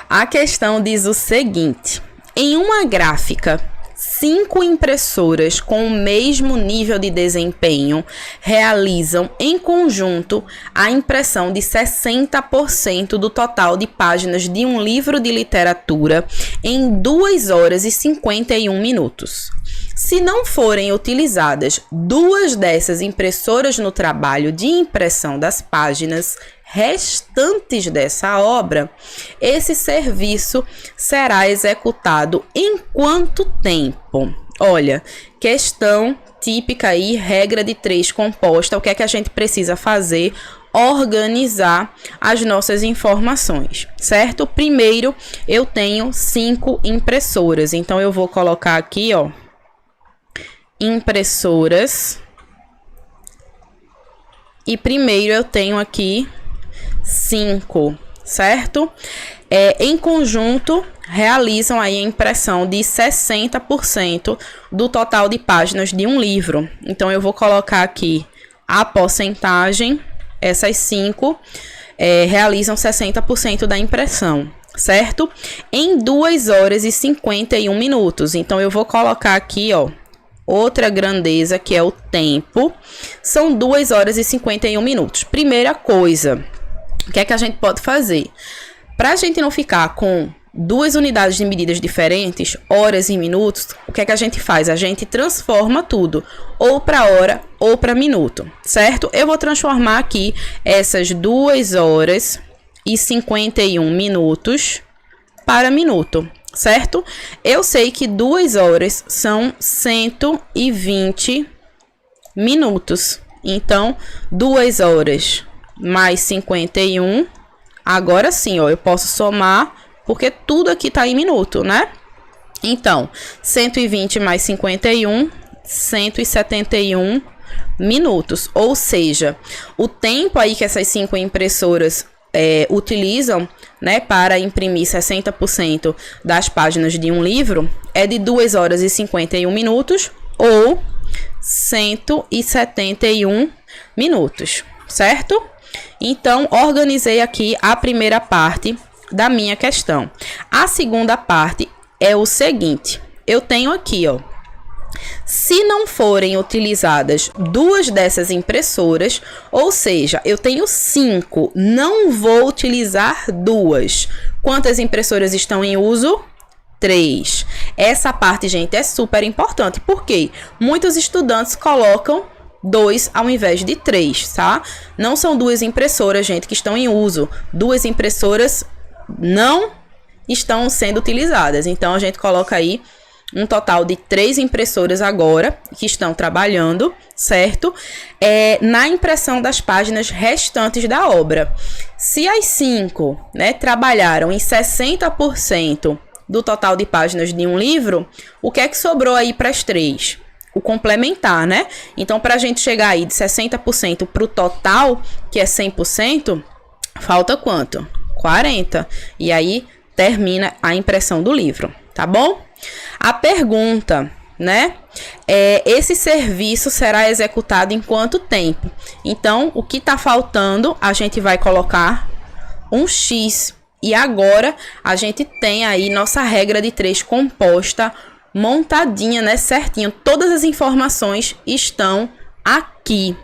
A questão diz o seguinte: em uma gráfica, 5 impressoras com o mesmo nível de desempenho realizam em conjunto a impressão de 60% do total de páginas de um livro de literatura em 2 horas e 51 minutos. Se não forem utilizadas 2 dessas impressoras no trabalho de impressão das páginas restantes dessa obra, esse serviço será executado em quanto tempo? Olha, questão típica aí, regra de 3 composta. O que é que a gente precisa fazer? Organizar as nossas informações, certo? Primeiro, eu tenho 5 impressoras, então eu vou colocar aqui, ó, impressoras. E primeiro eu tenho aqui 5, certo? Em conjunto, realizam aí a impressão de 60% do total de páginas de um livro. Então, eu vou colocar aqui a porcentagem. Essas 5 realizam 60% da impressão, certo? Em 2 horas e 51 minutos. Então, eu vou colocar aqui, ó, outra grandeza, que é o tempo. São 2 horas e 51 minutos. Primeira coisa, o que é que a gente pode fazer? Para a gente não ficar com 2 unidades de medidas diferentes, horas e minutos, o que é que a gente faz? A gente transforma tudo, ou para hora ou para minuto, certo? Eu vou transformar aqui essas 2 horas e 51 minutos para minuto, certo? Eu sei que 2 horas são 120 minutos. Então, 2 horas mais 51. Agora sim, ó, eu posso somar, porque tudo aqui tá em minuto, né? Então, 120 mais 51, 171 minutos. Ou seja, o tempo aí que essas 5 impressoras utilizam, né, para imprimir 60% das páginas de um livro é de 2 horas e 51 minutos ou 171 minutos, certo? Então, organizei aqui a primeira parte da minha questão. A segunda parte é o seguinte: eu tenho aqui, ó, se não forem utilizadas 2 dessas impressoras, ou seja, eu tenho 5, não vou utilizar 2. Quantas impressoras estão em uso? 3. Essa parte, gente, é super importante, porque muitos estudantes colocam 2 ao invés de 3, tá? Não são 2 impressoras, gente, que estão em uso. 2 impressoras não estão sendo utilizadas. Então, a gente coloca aí um total de 3 impressoras agora que estão trabalhando, certo? Na impressão das páginas restantes da obra. Se as 5, né, trabalharam em 60% do total de páginas de um livro, o que é que sobrou aí para as 3? O complementar, né? Então, para a gente chegar aí de 60% para o total, que é 100%, falta quanto? 40. E aí, termina a impressão do livro, tá bom? A pergunta, né? Esse serviço será executado em quanto tempo? Então, o que está faltando, a gente vai colocar um X. E agora, a gente tem aí nossa regra de 3 composta, montadinha, né, certinho. Todas as informações estão aqui.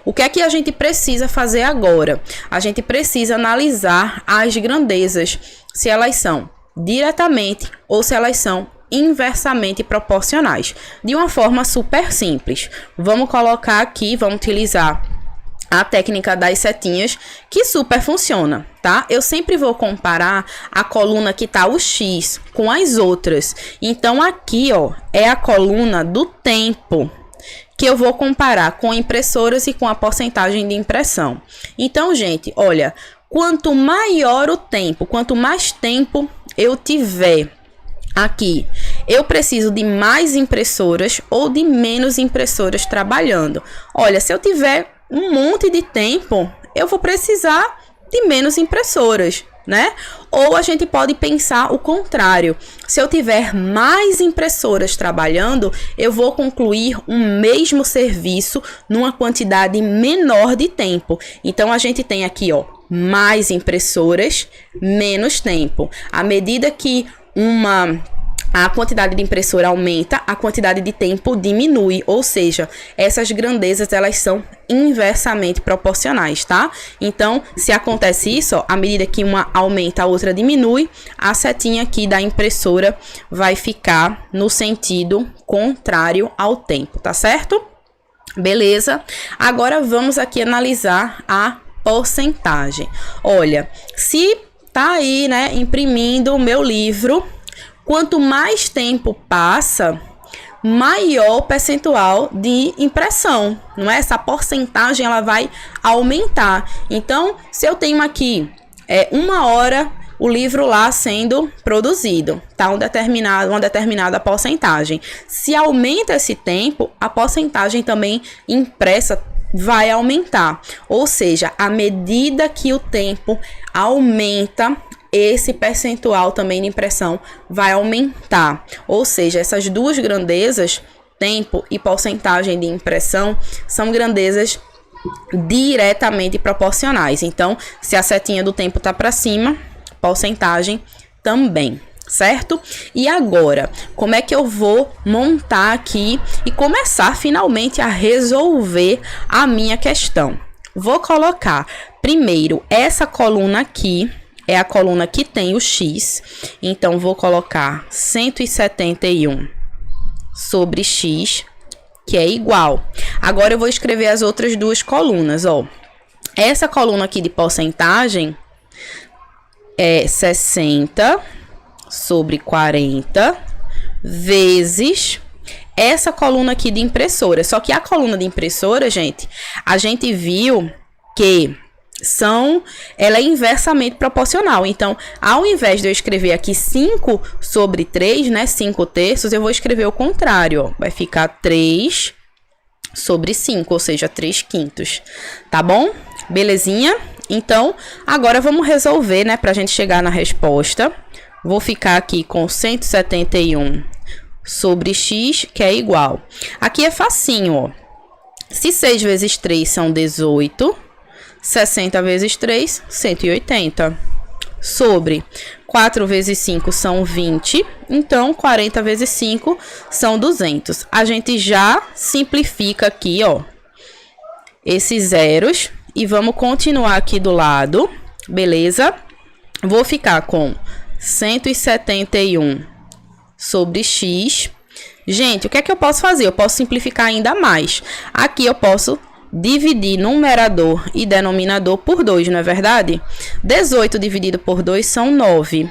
O que é que a gente precisa fazer agora? A gente precisa analisar as grandezas, se elas são diretamente ou se elas são inversamente proporcionais, de uma forma super simples. Vamos colocar aqui, vamos utilizar a técnica das setinhas, que super funciona, tá? Eu sempre vou comparar a coluna que tá o X com as outras. Então, aqui, ó, é a coluna do tempo, que eu vou comparar com impressoras e com a porcentagem de impressão. Então, gente, olha, quanto maior o tempo, quanto mais tempo eu tiver aqui, eu preciso de mais impressoras ou de menos impressoras trabalhando. Olha, se eu tiver um monte de tempo, eu vou precisar de menos impressoras, né? Ou a gente pode pensar o contrário. Se eu tiver mais impressoras trabalhando, eu vou concluir o mesmo serviço numa quantidade menor de tempo. Então, a gente tem aqui, ó, mais impressoras, menos tempo. À medida que a quantidade de impressora aumenta, a quantidade de tempo diminui, ou seja, essas grandezas elas são inversamente proporcionais, tá? Então, se acontece isso, ó, à medida que uma aumenta, a outra diminui, a setinha aqui da impressora vai ficar no sentido contrário ao tempo, tá certo? Beleza? Agora vamos aqui analisar a porcentagem. Olha, se tá aí, né, imprimindo o meu livro, quanto mais tempo passa, maior o percentual de impressão, não é? Essa porcentagem ela vai aumentar. Então, se eu tenho aqui 1 hora o livro lá sendo produzido, tá? Uma determinada porcentagem. Se aumenta esse tempo, a porcentagem também impressa vai aumentar. Ou seja, à medida que o tempo aumenta, esse percentual também de impressão vai aumentar. Ou seja, essas duas grandezas, tempo e porcentagem de impressão, são grandezas diretamente proporcionais. Então, se a setinha do tempo tá para cima, porcentagem também, certo? E agora, como é que eu vou montar aqui e começar finalmente a resolver a minha questão? Vou colocar primeiro essa coluna aqui, é a coluna que tem o x, então vou colocar 171 sobre x, que é igual. Agora eu vou escrever as outras duas colunas, ó. Essa coluna aqui de porcentagem é 60 sobre 40 vezes essa coluna aqui de impressora. Só que a coluna de impressora, gente, a gente viu que ela é inversamente proporcional. Então, ao invés de eu escrever aqui 5 sobre 3, né, 5 terços, eu vou escrever o contrário, ó. Vai ficar 3 sobre 5, ou seja, 3 quintos. Tá bom? Belezinha? Então, agora vamos resolver, né, pra gente chegar na resposta. Vou ficar aqui com 171 sobre x, que é igual. Aqui é facinho, ó. Se 6 vezes 3 são 18, 60 vezes 3, 180. Sobre 4 vezes 5 são 20, então 40 vezes 5 são 200. A gente já simplifica aqui, ó, esses zeros e vamos continuar aqui do lado, beleza? Vou ficar com 171 sobre x. Gente, o que é que eu posso fazer? Eu posso simplificar ainda mais. Aqui eu posso dividir numerador e denominador por 2, não é verdade? 18 dividido por 2 são 9.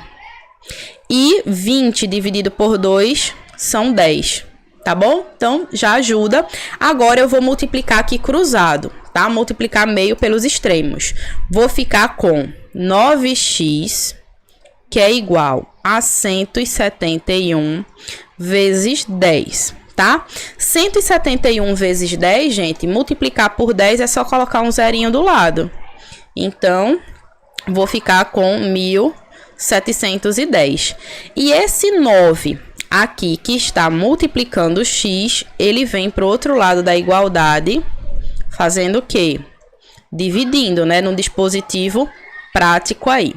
E 20 dividido por 2 são 10. Tá bom? Então, já ajuda. Agora eu vou multiplicar aqui cruzado, tá? Multiplicar meio pelos extremos. Vou ficar com 9x, que é igual a 171 vezes 10, tá? 171 vezes 10, gente, multiplicar por 10 é só colocar um zerinho do lado. Então, vou ficar com 1710. E esse 9 aqui que está multiplicando o x, ele vem para o outro lado da igualdade, fazendo o quê? Dividindo, né? No dispositivo prático aí.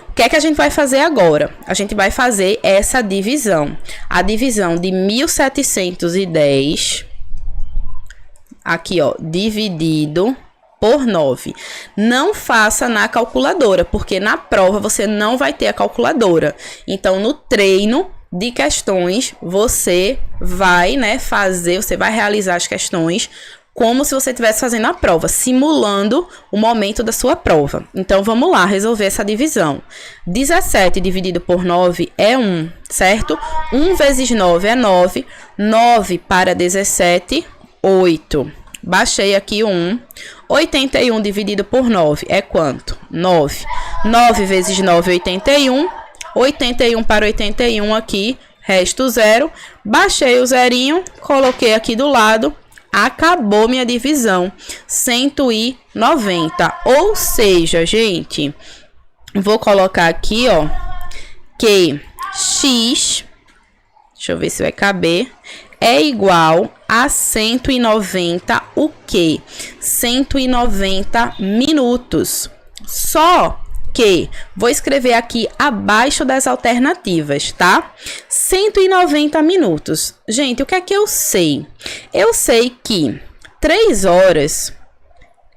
O que é que a gente vai fazer agora? A gente vai fazer essa divisão. A divisão de 1710, aqui ó, dividido por 9. Não faça na calculadora, porque na prova você não vai ter a calculadora. Então, no treino de questões, você vai, né, você vai realizar as questões como se você estivesse fazendo a prova, simulando o momento da sua prova. Então, vamos lá, resolver essa divisão. 17 dividido por 9 é 1, certo? 1 vezes 9 é 9. 9 para 17, 8. Baixei aqui 1. 81 dividido por 9 é quanto? 9. 9 vezes 9 é 81. 81 para 81 aqui, resto 0. Baixei o zerinho, coloquei aqui do lado. Acabou minha divisão, 190. Ou seja, gente, vou colocar aqui, ó, que x, deixa eu ver se vai caber, é igual a 190 o quê? 190 minutos, Só que vou escrever aqui abaixo das alternativas, tá? 190 minutos. Gente, o que é que eu sei? Eu sei que 3 horas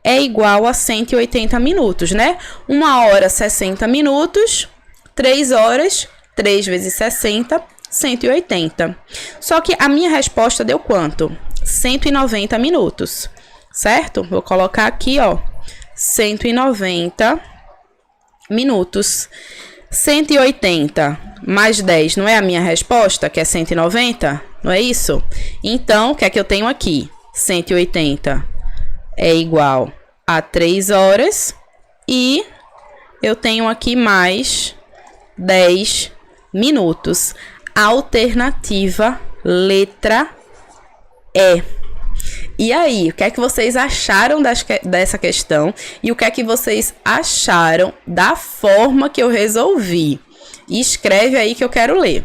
é igual a 180 minutos, né? 1 hora, 60 minutos. 3 horas, 3 vezes 60, 180. Só que a minha resposta deu quanto? 190 minutos, certo? Vou colocar aqui, ó, 190 minutos. 180 mais 10 não é a minha resposta, que é 190? Não é isso? Então, o que é que eu tenho aqui? 180 é igual a 3 horas e eu tenho aqui mais 10 minutos. Alternativa letra E. E aí, o que é que vocês acharam dessa questão? E o que é que vocês acharam da forma que eu resolvi? Escreve aí que eu quero ler.